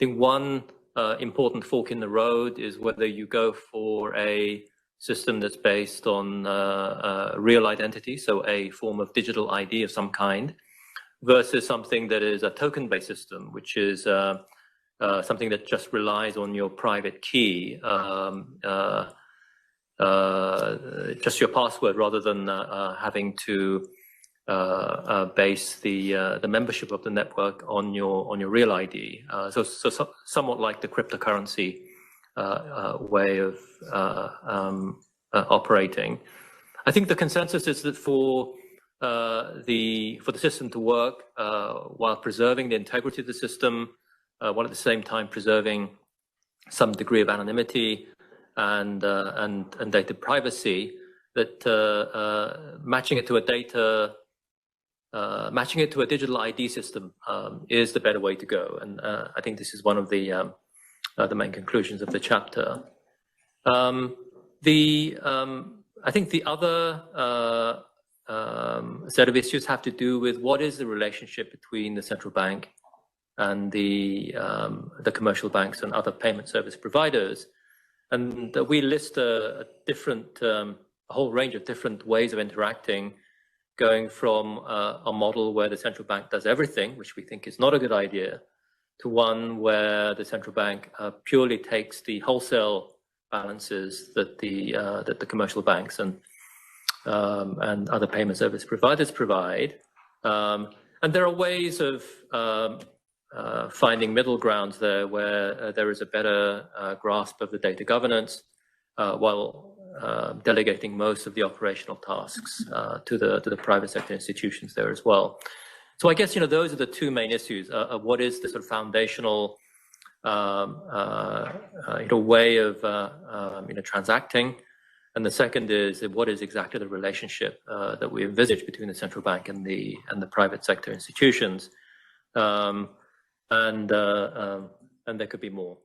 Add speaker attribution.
Speaker 1: think one important fork in the road is whether you go for a system that's based on real identity, so a form of digital ID of some kind, versus something that is a token-based system, which is something that just relies on your private key, just your password, rather than having to base the membership of the network on your real ID. So somewhat like the cryptocurrency way of operating. I think the consensus is that for the system to work while preserving the integrity of the system, while at the same time preserving some degree of anonymity and data privacy, that matching it to a digital ID system is the better way to go. And I think this is one of the main conclusions of the chapter. I think the other set of issues have to do with what is the relationship between the central bank and the commercial banks and other payment service providers. And we list a whole range of different ways of interacting, going from a model where the central bank does everything, which we think is not a good idea, to one where the central bank purely takes the wholesale balances that the commercial banks and other payment service providers provide. And there are ways of finding middle grounds there where there is a better grasp of the data governance while delegating most of the operational tasks to the private sector institutions there as well. So I guess, those are the two main issues of what is the sort of foundational way of transacting, and the second is what is exactly the relationship that we envisage between the central bank and the private sector institutions, and there could be more.